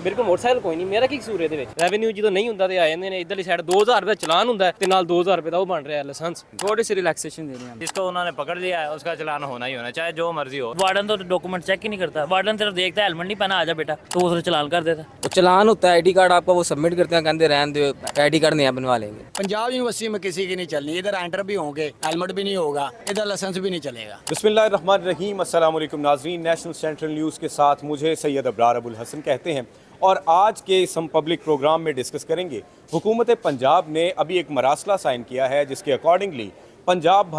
ਮੇਰੇ ਕੋਲ ਮੋਟਰਸਾਈਕਲ ਕੋਈ ਨਹੀਂ, ਮੇਰਾ ਕੀ ਕਸੂਰ ਇਹਦੇ ਵਿੱਚ? ਰੈਵਨਿਊ ਜਦੋਂ ਨਹੀਂ ਹੁੰਦਾ ਤੇ ਆ ਜਾਂਦੇ ਨੇ ਇਧਰਲੀ ਸਾਈਡ 2000 ਰੁਪਏ ਚਲਾਨ ਹੁੰਦਾ ਤੇ ਨਾਲ 2000 ਰੁਪਏ ਦਾ ਉਹ ਬਣ ਰਿਹਾ ਲਾਇਸੈਂਸ। थोड़ी सी रिलैक्सेशन देनी है। जिसको उन्होंने पकड़ लिया है उसका चलान होना ही होना, चाहे जो मर्जी हो। वार्डन तो डॉक्यूमेंट चेक ही नहीं करता, वार्डन सिर्फ देखता है हेलमेट नहीं पहना, आजा बेटा, तो वो चलान कर देता। तो चलान होता है, आईडी कार्ड आपका वो सबमिट करते हैं, कहते रहने दो, आईडी कार्ड नया बनवा लेंगे। पंजाब यूनिवर्सिटी में किसी की नहीं चलनी, इधर एंटर भी होंगे हेलमेट भी नहीं होगा, इधर लाइसेंस भी नहीं चलेगा। बिस्मिल्लाहिर्रहमानिर्रहीम, अस्सलाम वालेकुम नाज़रीन। नेशनल सेंट्रल न्यूज़ के साथ मुझे सैयद अबरार अबुल हसन कहते हैं और आज के इस हम पब्लिक प्रोग्राम में डिस्कस करेंगे। हुकूमत पंजाब ने अभी एक मरासला साइन किया है जिसके अकॉर्डिंगली पंजाब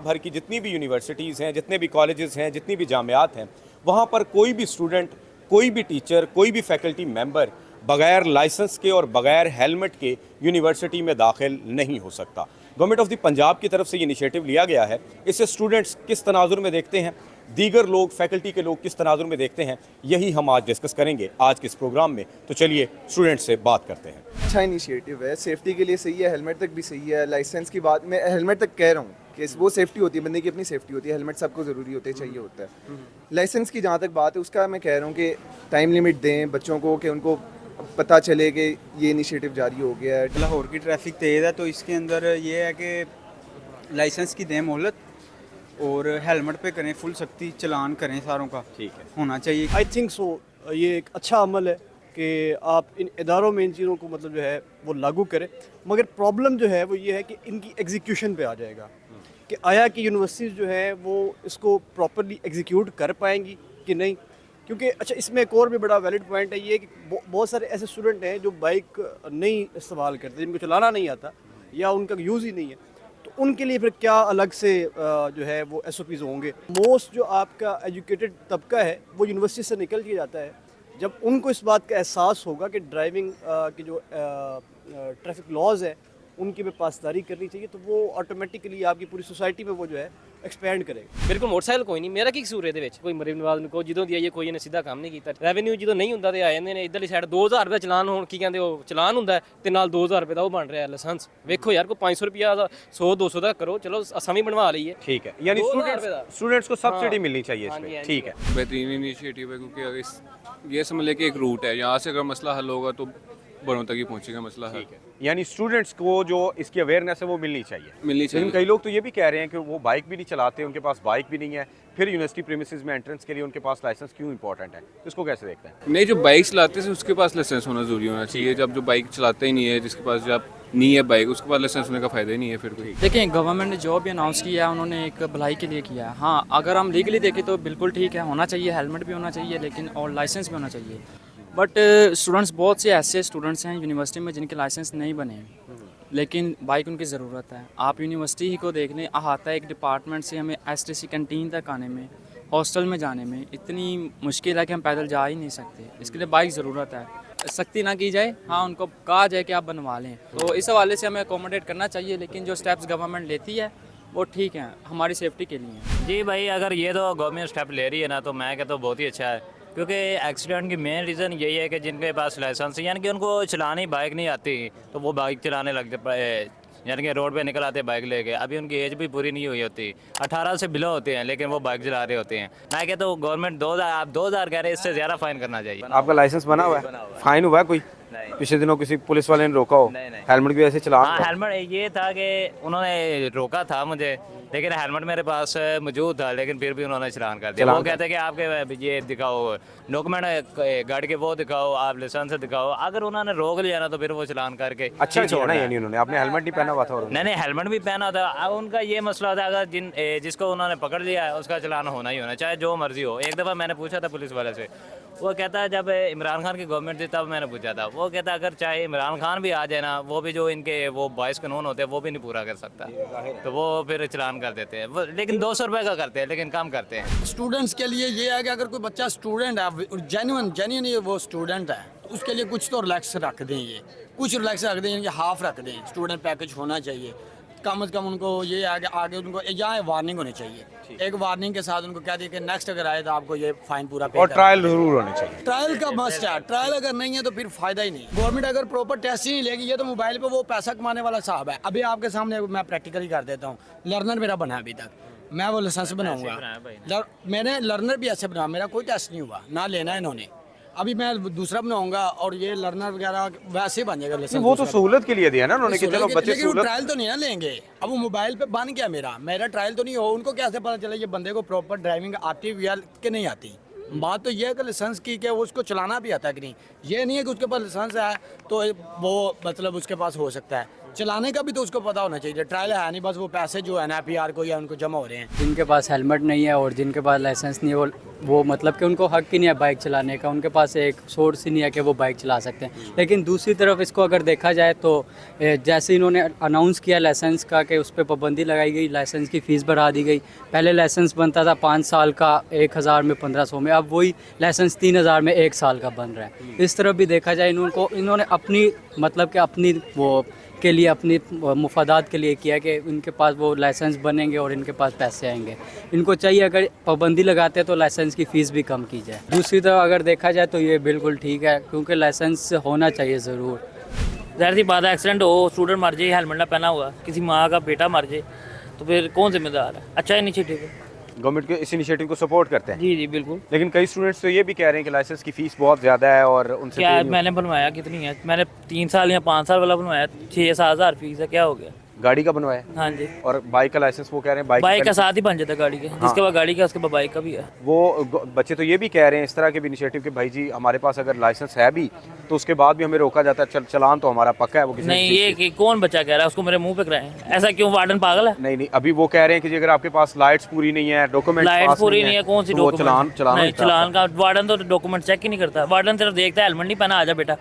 भर की जितनी भी यूनिवर्सिटीज़ हैं, जितने भी कॉलेजेस हैं, जितनी भी जामियात हैं, वहाँ पर कोई भी स्टूडेंट, कोई भी टीचर, कोई भी फैकल्टी मेंबर बग़ैर लाइसेंस के और बग़ैर हेलमेट के यूनिवर्सिटी में दाखिल नहीं हो सकता। गवर्नमेंट ऑफ द पंजाब की तरफ से ये इनिशिएटिव लिया गया है। इसे स्टूडेंट्स किस तनाजुर में देखते हैं, दीगर लोग, फैकल्टी के लोग किस तनाजुर में देखते हैं, यही हम आज डिस्कस करेंगे आज के इस प्रोग्राम में। तो चलिए स्टूडेंट्स से बात करते हैं। अच्छा इनिशिएटिव है, सेफ्टी के लिए सही है, हेलमेट तक भी सही है। लाइसेंस की बात मैं हेलमेट तक कह रहा हूँ कि वो सेफ्टी होती है, बंदे की अपनी सेफ्टी होती है, हेलमेट सबको ज़रूरी होते चाहिए होता है। लाइसेंस की जहाँ तक बात है उसका मैं कह रहा हूँ कि टाइम लिमिट दें बच्चों को, कि उनको पता चले कि ये इनिशिएटिव जारी हो गया है। लाहौर की ट्रैफिक तेज़ है तो इसके अंदर ये है कि लाइसेंस की दें मोहलत और हेलमेट पे करें फुल सख्ती, चलान करें सारों का, ठीक है, होना चाहिए। आई थिंक सो ये एक अच्छा अमल है कि आप इन इदारों में इन चीज़ों को मतलब जो है वो लागू करें, मगर प्रॉब्लम जो है वो ये है कि इनकी एग्जीक्यूशन पे आ जाएगा कि आया कि यूनिवर्सिटीज़ जो है वो इसको प्रॉपरली एग्जीक्यूट कर पाएंगी कि नहीं। क्योंकि अच्छा इसमें एक और भी बड़ा वैलिड पॉइंट है ये कि बहुत सारे ऐसे स्टूडेंट हैं जो बाइक नहीं इस्तेमाल करते, जिनको चलाना नहीं आता या उनका यूज़ ही नहीं है, तो उनके लिए फिर क्या अलग से जो है वो SOPs होंगे। मोस्ट जो आपका एजुकेटेड तबका है वो यूनिवर्सिटी से निकल के जाता है, जब उनको इस बात का एहसास होगा कि ड्राइविंग की जो ट्रैफिक लॉज है उनकी भी पासदारी करनी चाहिए, तो वो ऑटोमेटिकली आपकी पूरी सोसाइटी में वो जो है एक्सपैंड करेगा। ਮੇਰੇ ਕੋਲ ਮੋਟਰਸਾਈਕਲ ਕੋਈ ਨਹੀਂ, ਮੇਰਾ ਕੀ ਕਸੂਰ ਇਹਦੇ ਵਿੱਚ? ਕੋਈ ਮਰੇ ਨਵਾਜ਼ ਨੂੰ ਕਹੋ ਜਦੋਂ ਦੀ ਆਈਏ ਕੋਈ ਇਹਨੇ ਸਿੱਧਾ ਕੰਮ ਨਹੀਂ ਕੀਤਾ। ਰੈਵਨਿਊ ਜਦੋਂ ਨਹੀਂ ਹੁੰਦਾ ਤੇ ਆ ਜਾਂਦੇ ਨੇ ਇਧਰਲੀ ਸਾਈਡ 2000 ਰੁਪਏ ਚਲਾਨ ਹੋਣ, ਕੀ ਕਹਿੰਦੇ ਉਹ ਚਲਾਨ ਹੁੰਦਾ ਤੇ ਨਾਲ 2000 ਰੁਪਏ ਦਾ ਉਹ ਬਣ ਰਿਹਾ ਲਾਇਸੈਂਸ। ਵੇਖੋ ਯਾਰ ਕੋਈ 500 ਰੁਪਿਆ ਦਾ 100-200 ਦਾ ਕਰੋ, ਚਲੋ ਅਸਾਂ ਵੀ ਬਣਵਾ ਲਈਏ। ठीक है, यानी स्टूडेंट्स को सब्सिडी मिलनी चाहिए इसमें, ठीक है। बेहतरीन इनिशिएटिव है क्योंकि अगर ये समझ लें कि एक रूट है, यहाँ से अगर मसला हल होगा तो बड़ों तक ही पहुँचेगा मसला हल। यानी स्टूडेंट्स को जो इसकी अवेयरनेस है वो मिलनी चाहिए। लेकिन कई लोग तो ये भी कह रहे हैं कि वो बाइक भी नहीं चलाते, उनके पास बाइक भी नहीं है, फिर यूनिवर्सिटी प्रीमिसेस में एंट्रेंस के लिए उनके पास लाइसेंस क्यों इंपॉर्टेंट है, तो इसको कैसे देखते हैं? नहीं, जो बाइक चलाते हैं उसके पास लाइसेंस होना ज़रूरी होना चाहिए। जब जो बाइक चलाते ही नहीं है, जिसके पास जब नहीं है बाइक, उसके पास लाइसेंस होने का फ़ायदा ही नहीं है फिर कोई। देखिए गवर्नमेंट ने जो भी अनाउंस किया है उन्होंने एक भलाई के लिए किया है। हाँ, अगर हम लीगली देखें तो बिल्कुल ठीक है, होना चाहिए, हेलमेट भी होना चाहिए, लेकिन और लाइसेंस भी होना चाहिए। बट स्टूडेंट्स, बहुत से ऐसे स्टूडेंट्स हैं यूनिवर्सिटी में जिनके लाइसेंस नहीं बने हैं, लेकिन बाइक उनकी ज़रूरत है। आप यूनिवर्सिटी ही को देख लें, अहाता एक डिपार्टमेंट से हमें STC कैंटीन तक आने में, हॉस्टल में जाने में इतनी मुश्किल है कि हम पैदल जा ही नहीं सकते। इसके लिए बाइक ज़रूरत है, सख्ती ना की जाए, हाँ उनको कहा जाए कि आप बनवा लें, तो इस हवाले से हमें अकोमोडेट करना चाहिए। लेकिन जो स्टेप्स गवर्नमेंट लेती है वो ठीक है, हमारी सेफ्टी के लिए। जी भाई, अगर ये तो गवर्नमेंट स्टेप ले रही है ना तो मैं कहता हूँ बहुत ही अच्छा है, क्योंकि एक्सीडेंट की मेन रीज़न यही है कि जिनके पास लाइसेंस यानी कि उनको चलानी बाइक नहीं आती तो वो बाइक चलाने लगते, यानी कि रोड पे निकल आते हैं बाइक लेके। अभी उनकी एज भी पूरी नहीं हुई होती, 18 से बिलो होते हैं, लेकिन वो बाइक चला रहे होते हैं। मैं कहता हूँ गवर्नमेंट 2000 कह रहे हैं, इससे ज़्यादा फ़ाइन करना चाहिए। आपका लाइसेंस बना हुआ है? फाइन हुआ है कोई? पिछले दिनों किसी पुलिस वाले ने रोका हो? हेलमेट की वजह से चला? हाँ, हेलमेट ये था कि उन्होंने रोका था मुझे, लेकिन हेलमेट मेरे पास मौजूद था, लेकिन फिर भी उन्होंने चलान कर दिया। वो कहते हैं कि आपके ये दिखाओ डॉक्यूमेंट गाड़ी के, वो दिखाओ, आप लाइसेंस दिखाओ। अगर उन्होंने रोक लिया ना तो फिर वो चलान करके अच्छा छोड़ना, यानी उन्होंने आपने हेलमेट नहीं पहना हुआ था? नहीं, हेलमेट भी पहना था। अब उनका ये मसला था, अगर जिसको उन्होंने पकड़ लिया है उसका चलान होना ही होना, चाहे जो मर्जी हो। एक दफ़ा मैंने पूछा था पुलिस वाले से, वो कहता है जब इमरान खान की गवर्नमेंट थी तब मैंने पूछा था, वो कहता अगर चाहे इमरान खान भी आ जाए ना, वो भी जो इनके वो बाइस कानून होते हैं वो भी नहीं पूरा कर सकता, तो वो फिर चलान कर देते हैं। लेकिन 200 रुपये का करते हैं, लेकिन कम करते हैं। स्टूडेंट्स के लिए ये है कि अगर कोई बच्चा स्टूडेंट है, जेन्युइन ये वो स्टूडेंट है, तो उसके लिए कुछ तो रिलैक्स रख दें, ये कुछ रिलैक्स रख दें, यानी हाफ रख दें। स्टूडेंट पैकेज होना चाहिए कम से कम। उनको ये आगे उनको यहाँ वार्निंग होनी चाहिए, एक वार्निंग के साथ उनको कह दिया कि नेक्स्ट अगर आए तो आपको ये फाइन पूरा पे और ट्रायल जरूर होने चाहिए। ट्रायल का मस्ट है, ट्रायल अगर नहीं है तो फिर फायदा ही नहीं। गवर्नमेंट अगर प्रॉपर टेस्ट ही नहीं लेगी, ये तो मोबाइल पे वो पैसा कमाने वाला साहब है। अभी आपके सामने मैं प्रैक्टिकली कर देता हूँ, लर्नर मेरा बना अभी तक, मैं वो लाइसेंस बनाऊंगा। मैंने लर्नर भी ऐसे बनाया, मेरा कोई टेस्ट नहीं हुआ, ना लेना इन्होंने। अभी मैं दूसरा बनाऊंगा और ये लर्नर वगैरह वैसे ही बन जाएगा लाइसेंस। वो तो सहूलत के लिए दिया ना उन्होंने कि चलो बच्चे लेकिन वो सहूलत। ट्रायल तो नहीं ना लेंगे। अब वो मोबाइल पे बन गया, मेरा ट्रायल तो नहीं हो, उनको कैसे पता चले ये बंदे को प्रॉपर ड्राइविंग आती हुई है कि नहीं आती। बात तो ये है कि लाइसेंस की कि उसको चलाना भी आता है कि नहीं। ये नहीं है कि उसके पास लाइसेंस है तो वो मतलब उसके पास हो सकता है, चलाने का भी तो उसको पता होना चाहिए। ट्रायल है नहीं, बस वो पैसे जो है ना PR को या उनको जमा हो रहे हैं। जिनके पास हेलमेट नहीं है और जिनके पास लाइसेंस नहीं है वो मतलब कि उनको हक ही नहीं है बाइक चलाने का, उनके पास एक सोर्स ही नहीं है कि वो बाइक चला सकते हैं। लेकिन दूसरी तरफ इसको अगर देखा जाए तो जैसे इन्होंने अनाउंस किया लाइसेंस का कि उस पर पाबंदी लगाई गई, लाइसेंस की फ़ीस बढ़ा दी गई। पहले लाइसेंस बनता था 5 साल का 1000 में 1500 में, अब वही लाइसेंस 3000 में 1 साल का बन रहा है। इस तरफ भी देखा जाए इन्होंने अपनी मतलब कि अपनी वो के लिए अपनी मुफादात के लिए किया कि इनके पास वो लाइसेंस बनेंगे और इनके पास पैसे आएंगे। इनको चाहिए अगर पाबंदी लगाते हैं तो लाइसेंस की फ़ीस भी कम की जाए। दूसरी तरफ अगर देखा जाए तो ये बिल्कुल ठीक है, क्योंकि लाइसेंस होना चाहिए ज़रूर। ज़ाहिर सी बात है, एक्सीडेंट हो, स्टूडेंट मर जाए, हेलमेट ना पहना हुआ, किसी माँ का बेटा मर जाए, तो फिर कौन जिम्मेदार है? अच्छा इनिशिएटिव है, गवर्नमेंट के इस इनिशिएटिव को सपोर्ट करते हैं। जी जी बिल्कुल। लेकिन कई स्टूडेंट्स तो ये भी कह रहे हैं कि लाइसेंस की फ़ीस बहुत ज़्यादा है और उनसे क्या मैंने बनवाया कितनी है? मैंने 3 साल या 5 साल वाला बनवाया, 6-7 हज़ार फीस है, क्या हो गया? गाड़ी का बनवाया हाँ जी। और बाइक का लाइसेंस वो कह रहे हैं बाइक का साथ ही बन जाता है गाड़ी के, जिसके पास गाड़ी का उसके पास बाइक का भी है। वो बच्चे तो ये भी कह रहे हैं इस तरह के भी इनिशिएटिव कि भाई जी हमारे पास अगर लाइसेंस है भी तो उसके बाद भी हमें रोका जाता है, चलान तो हमारा पक्का है। वो किसी नहीं, ये कि कौन बच्चा कह रहा है उसको मेरे मुंह पे कराएं? ऐसा क्यों? वार्डन पागल है? नहीं, अभी वो कह रहे हैं कि जी अगर आपके पास लाइट्स पूरी नहीं है, डॉक्यूमेंट लाइट पूरी नहीं है, कौन सी डॉक्यूमेंट? चलान का वार्डन तो डॉक्यूमेंट चेक ही नहीं करता। वार्डन सिर्फ देखता है हेलमेट नहीं पहना, आजा बेटा,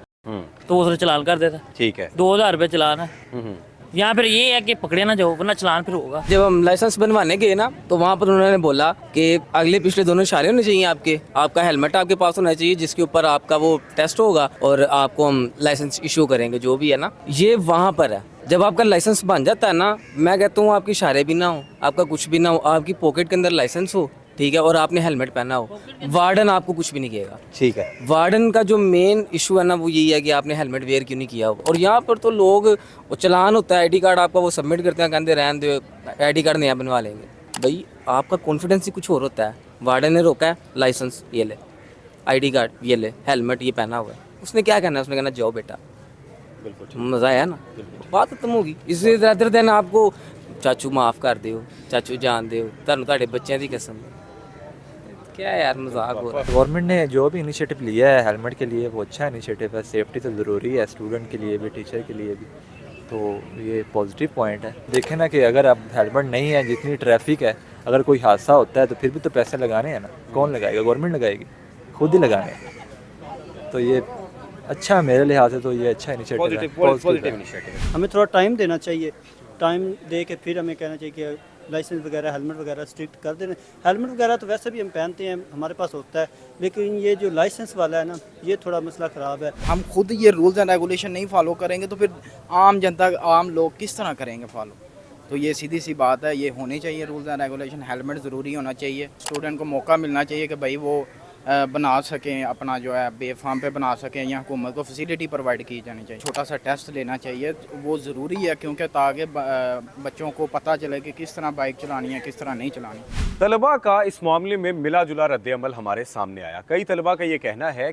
तो वो सिर्फ चलान कर देता। ठीक है, 2000 रुपये चलान है। यहाँ फिर ये है कि पकड़े ना जाओ वरना चलान फिर होगा। जब हम लाइसेंस बनवाने गए ना तो वहाँ पर उन्होंने बोला कि अगले पिछले दोनों इशारे होने चाहिए आपका हेलमेट आपके पास होना चाहिए जिसके ऊपर आपका वो टेस्ट होगा और आपको हम लाइसेंस इशू करेंगे जो भी है ना। ये वहाँ पर है। जब आपका लाइसेंस बन जाता है ना, मैं कहता हूँ आपके इशारे भी ना हो, आपका कुछ भी ना हो, आपकी पॉकेट के अंदर लाइसेंस हो, ठीक है, और आपने हेलमेट पहना हो, वार्डन आपको कुछ भी नहीं कहेगा। ठीक है। वार्डन का जो मेन इशू है ना वो यही है कि आपने हेलमेट वेयर क्यों नहीं किया हो। और यहाँ पर तो लोग वो चलान होता है, ID कार्ड आपका वो सबमिट करते हैं, कहते रहने दो, ID कार्ड नया बनवा लेंगे। भाई आपका कॉन्फिडेंस ही कुछ और होता है। वार्डन ने रोका है, लाइसेंस ये ले, ID कार्ड ये ले, हेलमेट ये पहना हुआ है, उसने क्या कहना है? उसने कहना जाओ बेटा। बिल्कुल मज़ा आया ना, बात खत्म होगी। इससे ज़्यादा दिन आपको चाचू माफ़ कर दो, चाचू जान दो, तुहानू तुहाडे बच्चों की कसम। क्या यार मजाक हो रहा है। गवर्नमेंट ने जो भी इनिशिएटिव लिया है हेलमेट के लिए वो अच्छा इनिशिएटिव है। सेफ्टी तो ज़रूरी है, स्टूडेंट के लिए भी, टीचर के लिए भी, तो ये पॉजिटिव पॉइंट है। देखें ना कि अगर अब हेलमेट नहीं है, जितनी ट्रैफिक है, अगर कोई हादसा होता है तो फिर भी तो पैसे लगाने हैं ना। कौन लगाएगा? गवर्नमेंट लगाएगी, खुद ही लगाने हैं। तो ये अच्छा, मेरे लिहाज से तो ये अच्छा इनिशिएटिव है। हमें थोड़ा टाइम देना चाहिए, टाइम दे के फिर हमें कहना चाहिए कि लाइसेंस वगैरह हेलमेट वगैरह स्ट्रिक्ट कर देना। हेलमेट वगैरह तो वैसे भी हम पहनते हैं, हमारे पास होता है, लेकिन ये जो लाइसेंस वाला है ना, ये थोड़ा मसला ख़राब है। हम खुद ये रूल्स एंड रेगुलेशन नहीं फॉलो करेंगे तो फिर आम जनता, आम लोग किस तरह करेंगे फॉलो? तो ये सीधी सी बात है, ये होनी चाहिए रूल्स एंड रेगुलेशन। हेलमेट ज़रूरी होना चाहिए। स्टूडेंट को मौका मिलना चाहिए कि भाई वो बना सकें, अपना जो है बेफाम पे बना सकें, या हुकूमत को फैसिलिटी प्रोवाइड की जानी चाहिए। छोटा सा टेस्ट लेना चाहिए, वो ज़रूरी है, क्योंकि ताकि बच्चों को पता चले कि किस तरह बाइक चलानी है, किस तरह नहीं चलानी। तलबा का इस मामले में मिला जुला रद्द-ए-अमल हमारे सामने आया। कई तलबा का ये कहना है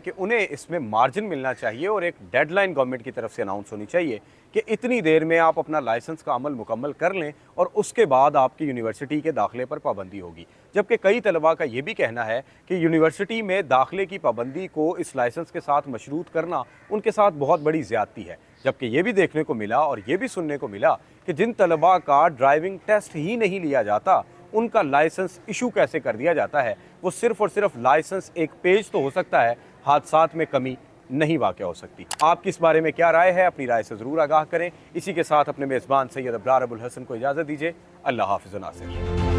कि उन्हें इसमें मार्जिन मिलना चाहिए और एक डेडलाइन गवर्नमेंट की तरफ से अनाउंस होनी चाहिए कि इतनी देर में आप अपना लाइसेंस का अमल मुकम्मल कर लें और उसके बाद आपकी यूनिवर्सिटी के दाखिले पर पाबंदी होगी। जबकि कई तलबा का ये भी कहना है कि यूनिवर्सिटी में दाखिले की पाबंदी को इस लाइसेंस के साथ मशरूत करना उनके साथ बहुत बड़ी ज़्यादती है। जबकि ये भी देखने को मिला और ये भी सुनने को मिला कि जिन तलबा का ड्राइविंग टेस्ट ही नहीं लिया जाता, उनका लाइसेंस इशू कैसे कर दिया जाता है। वो सिर्फ़ और सिर्फ लाइसेंस एक पेज तो हो सकता है, हादसात में कमी नहीं वाक़या हो सकती। आपकी इस बारे में क्या राय है? अपनी राय से ज़रूर आगाह करें। इसी के साथ अपने मेज़बान सैयद अबरार अबुल हसन को इजाज़त दीजिए। अल्लाह हाफ़िज़ नासिर।